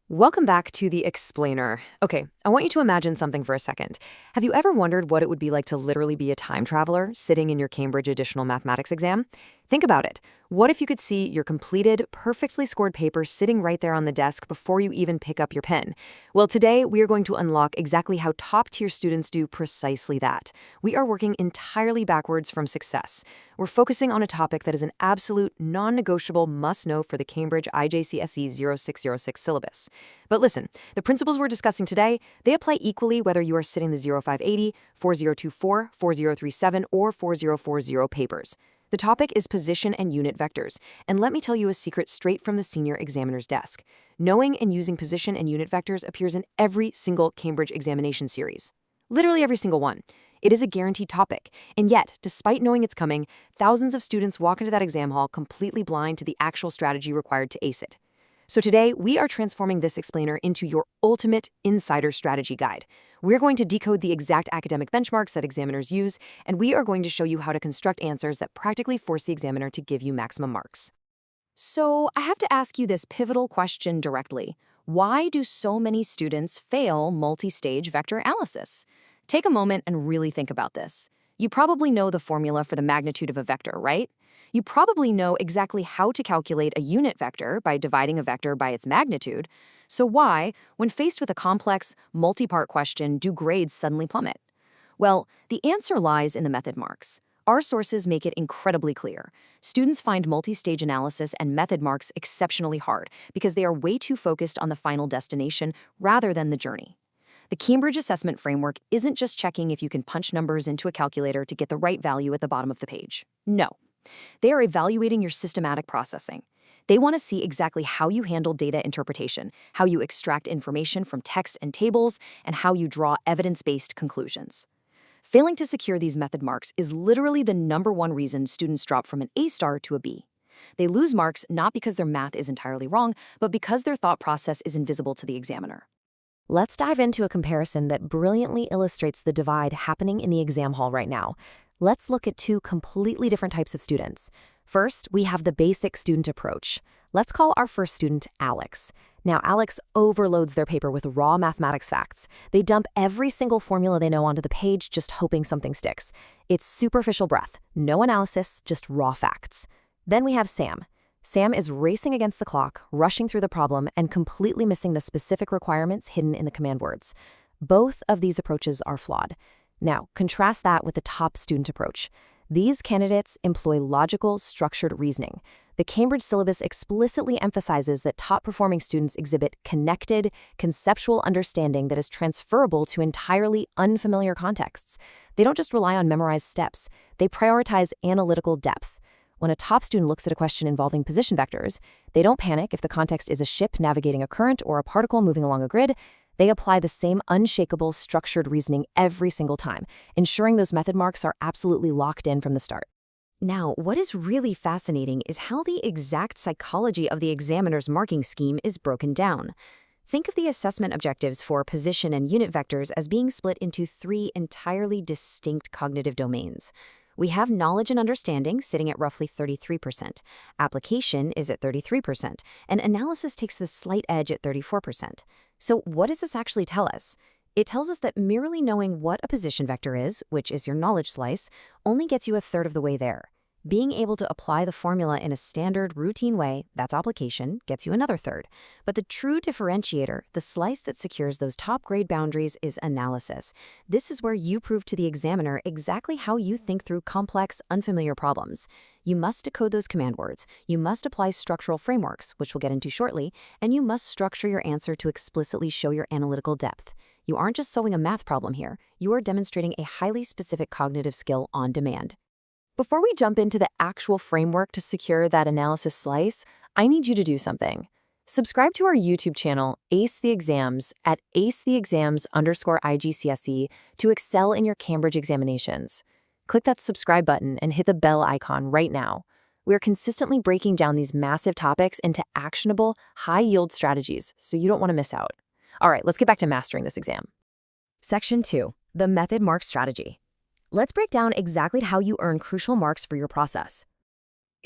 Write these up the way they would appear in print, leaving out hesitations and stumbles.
Welcome back to the Explainer. Okay, I want you to imagine something for a second. Have you ever wondered what it would be like to literally be a time traveler sitting in your Cambridge additional mathematics exam? Think about it. What if you could see your completed, perfectly scored paper sitting right there on the desk before you even pick up your pen? Well, today we are going to unlock exactly how top-tier students do precisely that. We are working entirely backwards from success. We're focusing on a topic that is an absolute, non-negotiable must-know for the Cambridge IGCSE 0606 syllabus. But listen, the principles we're discussing today, they apply equally whether you are sitting the 0580, 4024, 4037, or 4040 papers. The topic is position and unit vectors, and let me tell you a secret straight from the senior examiner's desk. Knowing and using position and unit vectors appears in every single Cambridge examination series. Literally every single one. It is a guaranteed topic, and yet, despite knowing it's coming, thousands of students walk into that exam hall completely blind to the actual strategy required to ace it. So today, we are transforming this explainer into your ultimate insider strategy guide. We're going to decode the exact academic benchmarks that examiners use, and we are going to show you how to construct answers that practically force the examiner to give you maximum marks. So I have to ask you this pivotal question directly. Why do so many students fail multi-stage vector analysis? Take a moment and really think about this. You probably know the formula for the magnitude of a vector, right? You probably know exactly how to calculate a unit vector by dividing a vector by its magnitude. So why, when faced with a complex, multi-part question, do grades suddenly plummet? Well, the answer lies in the method marks. Our sources make it incredibly clear. Students find multi-stage analysis and method marks exceptionally hard because they are way too focused on the final destination rather than the journey. The Cambridge Assessment Framework isn't just checking if you can punch numbers into a calculator to get the right value at the bottom of the page. No. They are evaluating your systematic processing. They want to see exactly how you handle data interpretation, how you extract information from text and tables, and how you draw evidence-based conclusions. Failing to secure these method marks is literally the #1 reason students drop from an A-star to a B. They lose marks not because their math is entirely wrong, but because their thought process is invisible to the examiner. Let's dive into a comparison that brilliantly illustrates the divide happening in the exam hall right now. Let's look at two completely different types of students. First, we have the basic student approach. Let's call our first student Alex. Now, Alex overloads their paper with raw mathematics facts. They dump every single formula they know onto the page, just hoping something sticks. It's superficial breath, no analysis, just raw facts. Then we have Sam. Sam is racing against the clock, rushing through the problem, and completely missing the specific requirements hidden in the command words. Both of these approaches are flawed. Now, contrast that with the top student approach. These candidates employ logical, structured reasoning. The Cambridge syllabus explicitly emphasizes that top-performing students exhibit connected, conceptual understanding that is transferable to entirely unfamiliar contexts. They don't just rely on memorized steps. They prioritize analytical depth. When a top student looks at a question involving position vectors, they don't panic if the context is a ship navigating a current or a particle moving along a grid. They apply the same unshakable, structured reasoning every single time, ensuring those method marks are absolutely locked in from the start. Now, what is really fascinating is how the exact psychology of the examiner's marking scheme is broken down. Think of the assessment objectives for position and unit vectors as being split into 3 entirely distinct cognitive domains. We have knowledge and understanding sitting at roughly 33%, application is at 33%, and analysis takes the slight edge at 34%. So what does this actually tell us? It tells us that merely knowing what a position vector is, which is your knowledge slice, only gets you a third of the way there. Being able to apply the formula in a standard, routine way, that's application, gets you another third. But the true differentiator, the slice that secures those top grade boundaries, is analysis. This is where you prove to the examiner exactly how you think through complex, unfamiliar problems. You must decode those command words, you must apply structural frameworks, which we'll get into shortly, and you must structure your answer to explicitly show your analytical depth. You aren't just solving a math problem here, you are demonstrating a highly specific cognitive skill on demand. Before we jump into the actual framework to secure that analysis slice, I need you to do something. Subscribe to our YouTube channel, Ace the Exams, at acetheexams_IGCSE to excel in your Cambridge examinations. Click that subscribe button and hit the bell icon right now. We are consistently breaking down these massive topics into actionable, high-yield strategies, so you don't want to miss out. All right, let's get back to mastering this exam. Section 2, the method mark strategy. Let's break down exactly how you earn crucial marks for your process.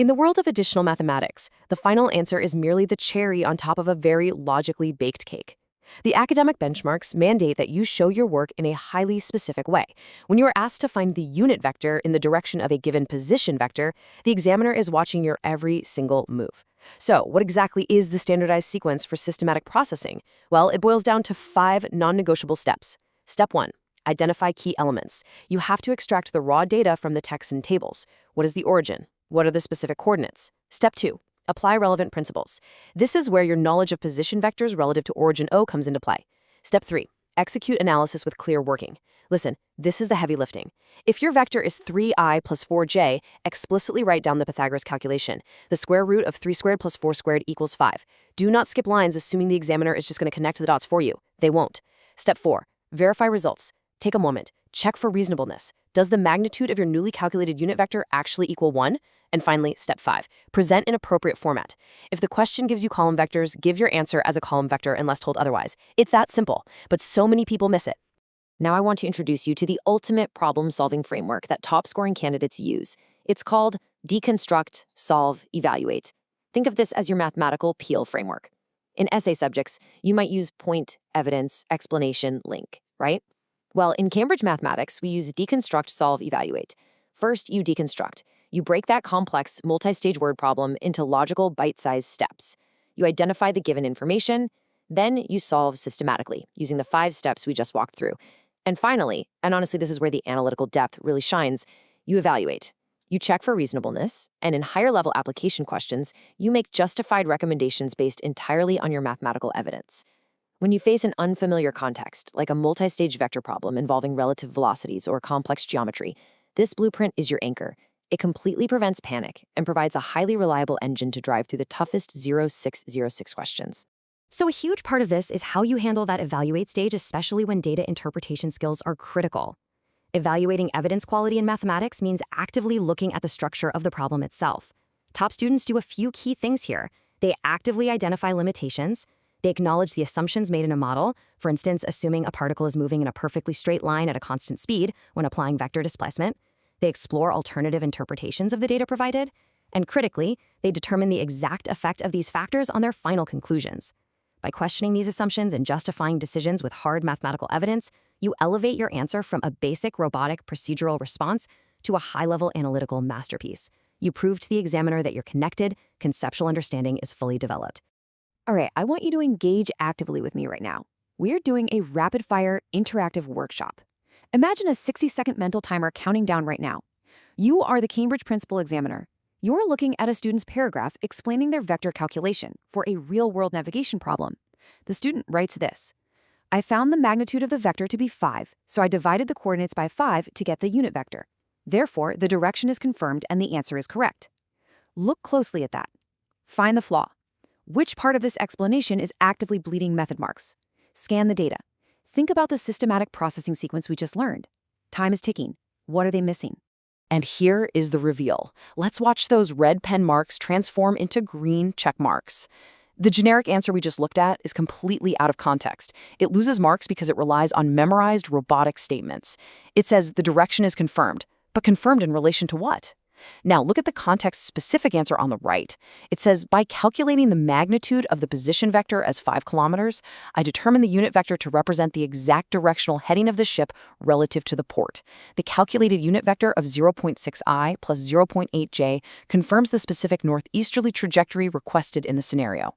In the world of additional mathematics, the final answer is merely the cherry on top of a very logically baked cake. The academic benchmarks mandate that you show your work in a highly specific way. When you are asked to find the unit vector in the direction of a given position vector, the examiner is watching your every single move. So, what exactly is the standardized sequence for systematic processing? Well, it boils down to 5 non-negotiable steps. Step 1. Identify key elements. You have to extract the raw data from the text and tables. What is the origin? What are the specific coordinates? Step 2. Apply relevant principles. This is where your knowledge of position vectors relative to origin O comes into play. Step 3. Execute analysis with clear working. Listen, this is the heavy lifting. If your vector is 3i plus 4j, explicitly write down the Pythagoras calculation. The square root of 3 squared plus 4 squared equals 5. Do not skip lines assuming the examiner is just going to connect the dots for you. They won't. Step 4. Verify results. Take a moment. Check for reasonableness. Does the magnitude of your newly calculated unit vector actually equal 1? And finally, step 5, present in appropriate format. If the question gives you column vectors, give your answer as a column vector unless told otherwise. It's that simple, but so many people miss it. Now I want to introduce you to the ultimate problem-solving framework that top-scoring candidates use. It's called deconstruct, solve, evaluate. Think of this as your mathematical peel framework. In essay subjects, you might use point, evidence, explanation, link, right? Well, in Cambridge Mathematics, we use deconstruct, solve, evaluate. First, you deconstruct. You break that complex, multi-stage word problem into logical, bite-sized steps. You identify the given information, then you solve systematically, using the 5 steps we just walked through. And finally, and honestly this is where the analytical depth really shines, you evaluate. You check for reasonableness, and in higher-level application questions, you make justified recommendations based entirely on your mathematical evidence. When you face an unfamiliar context, like a multi-stage vector problem involving relative velocities or complex geometry, this blueprint is your anchor. It completely prevents panic and provides a highly reliable engine to drive through the toughest 0606 questions. So a huge part of this is how you handle that evaluate stage, especially when data interpretation skills are critical. Evaluating evidence quality in mathematics means actively looking at the structure of the problem itself. Top students do a few key things here. They actively identify limitations. They acknowledge the assumptions made in a model, for instance, assuming a particle is moving in a perfectly straight line at a constant speed when applying vector displacement. They explore alternative interpretations of the data provided. And critically, they determine the exact effect of these factors on their final conclusions. By questioning these assumptions and justifying decisions with hard mathematical evidence, you elevate your answer from a basic robotic procedural response to a high-level analytical masterpiece. You prove to the examiner that your connected, conceptual understanding is fully developed. All right, I want you to engage actively with me right now. We're doing a rapid-fire interactive workshop. Imagine a 60-second mental timer counting down right now. You are the Cambridge Principal Examiner. You're looking at a student's paragraph explaining their vector calculation for a real-world navigation problem. The student writes this: I found the magnitude of the vector to be 5, so I divided the coordinates by 5 to get the unit vector. Therefore, the direction is confirmed and the answer is correct. Look closely at that. Find the flaw. Which part of this explanation is actively bleeding method marks? Scan the data. Think about the systematic processing sequence we just learned. Time is ticking. What are they missing? And here is the reveal. Let's watch those red pen marks transform into green check marks. The generic answer we just looked at is completely out of context. It loses marks because it relies on memorized robotic statements. It says the direction is confirmed, but confirmed in relation to what? Now, look at the context-specific answer on the right. It says, by calculating the magnitude of the position vector as 5 kilometers, I determined the unit vector to represent the exact directional heading of the ship relative to the port. The calculated unit vector of 0.6i plus 0.8j confirms the specific northeasterly trajectory requested in the scenario.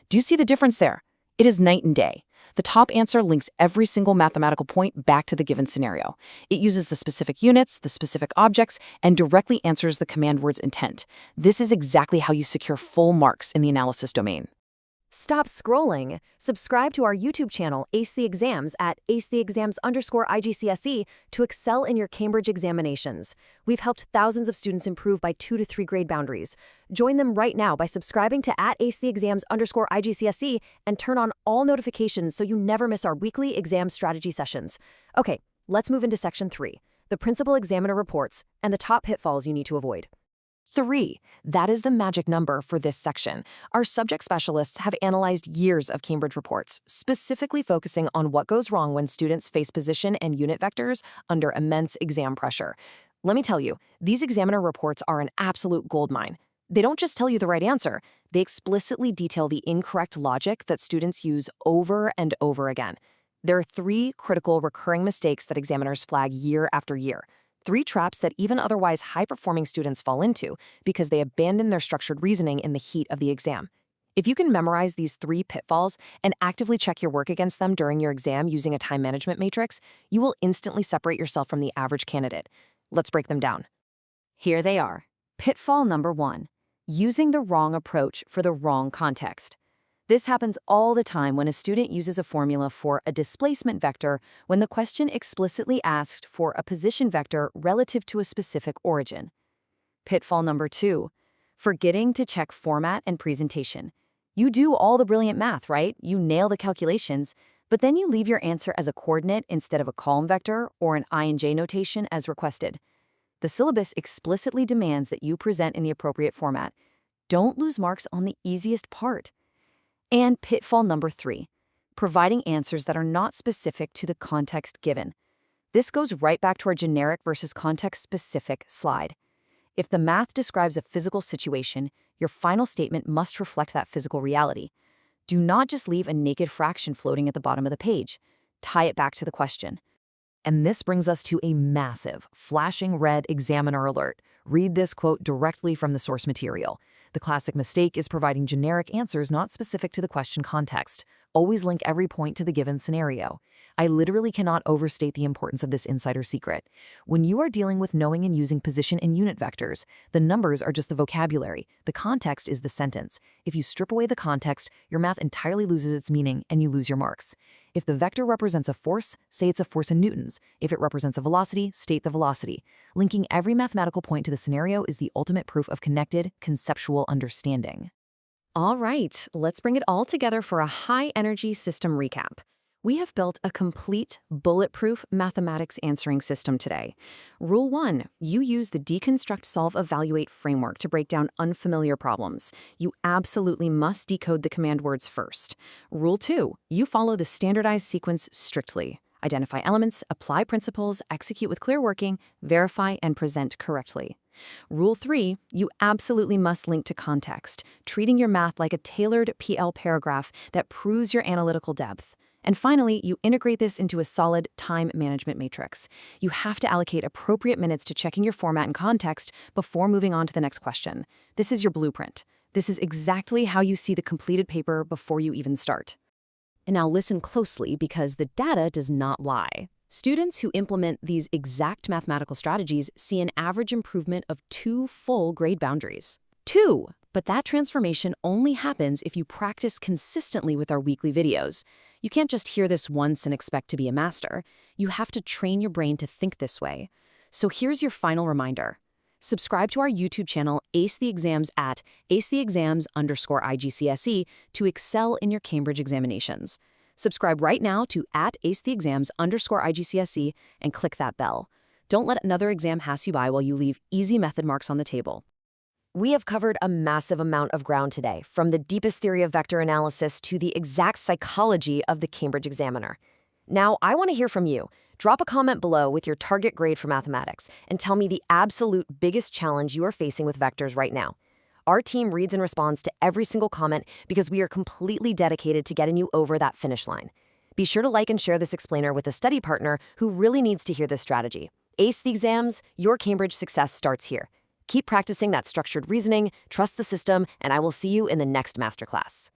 Do you see the difference there? It is night and day. The top answer links every single mathematical point back to the given scenario. It uses the specific units, the specific objects, and directly answers the command word's intent. This is exactly how you secure full marks in the analysis domain. Stop scrolling. Subscribe to our YouTube channel, Ace the Exams, at acetheexams_IGCSE to excel in your Cambridge examinations. We've helped thousands of students improve by 2 to 3 grade boundaries. Join them right now by subscribing to @acetheexams_IGCSE and turn on all notifications so you never miss our weekly exam strategy sessions. Okay, let's move into Section 3, the Principal Examiner Reports and the top pitfalls you need to avoid. 3. That is the magic number for this section. Our subject specialists have analyzed years of Cambridge reports, specifically focusing on what goes wrong when students face position and unit vectors under immense exam pressure. Let me tell you, these examiner reports are an absolute goldmine. They don't just tell you the right answer, they explicitly detail the incorrect logic that students use over and over again. There are 3 critical recurring mistakes that examiners flag year after year. 3 traps that even otherwise high-performing students fall into because they abandon their structured reasoning in the heat of the exam. If you can memorize these 3 pitfalls and actively check your work against them during your exam using a time management matrix, you will instantly separate yourself from the average candidate. Let's break them down. Here they are. Pitfall number 1. Using the wrong approach for the wrong context. This happens all the time when a student uses a formula for a displacement vector when the question explicitly asked for a position vector relative to a specific origin. Pitfall number 2. Forgetting to check format and presentation. You do all the brilliant math, right? You nail the calculations, but then you leave your answer as a coordinate instead of a column vector or an I&J notation as requested. The syllabus explicitly demands that you present in the appropriate format. Don't lose marks on the easiest part. And pitfall number 3, providing answers that are not specific to the context given. This goes right back to our generic versus context-specific slide. If the math describes a physical situation, your final statement must reflect that physical reality. Do not just leave a naked fraction floating at the bottom of the page. Tie it back to the question. And this brings us to a massive, flashing red examiner alert. Read this quote directly from the source material. The classic mistake is providing generic answers not specific to the question context. Always link every point to the given scenario. I literally cannot overstate the importance of this insider secret. When you are dealing with knowing and using position and unit vectors, the numbers are just the vocabulary. The context is the sentence. If you strip away the context, your math entirely loses its meaning and you lose your marks. If the vector represents a force, say it's a force in newtons. If it represents a velocity, state the velocity. Linking every mathematical point to the scenario is the ultimate proof of connected, conceptual understanding. All right, let's bring it all together for a high-energy system recap. We have built a complete, bulletproof mathematics answering system today. Rule 1, you use the deconstruct, solve, evaluate framework to break down unfamiliar problems. You absolutely must decode the command words first. Rule 2, you follow the standardized sequence strictly. Identify elements, apply principles, execute with clear working, verify, and present correctly. Rule 3, you absolutely must link to context, treating your math like a tailored PL paragraph that proves your analytical depth. And finally, you integrate this into a solid time management matrix. You have to allocate appropriate minutes to checking your format and context before moving on to the next question. This is your blueprint. This is exactly how you see the completed paper before you even start. And now listen closely because the data does not lie. Students who implement these exact mathematical strategies see an average improvement of 2 full grade boundaries. 2! But that transformation only happens if you practice consistently with our weekly videos. You can't just hear this once and expect to be a master. You have to train your brain to think this way. So here's your final reminder. Subscribe to our YouTube channel, Ace the Exams at acetheexams_IGCSE to excel in your Cambridge examinations. Subscribe right now to @acetheexams_IGCSE and click that bell. Don't let another exam pass you by while you leave easy method marks on the table. We have covered a massive amount of ground today, from the deepest theory of vector analysis to the exact psychology of the Cambridge examiner. Now, I want to hear from you. Drop a comment below with your target grade for mathematics and tell me the absolute biggest challenge you are facing with vectors right now. Our team reads and responds to every single comment because we are completely dedicated to getting you over that finish line. Be sure to like and share this explainer with a study partner who really needs to hear this strategy. Ace the exams, your Cambridge success starts here. Keep practicing that structured reasoning, trust the system, and I will see you in the next masterclass.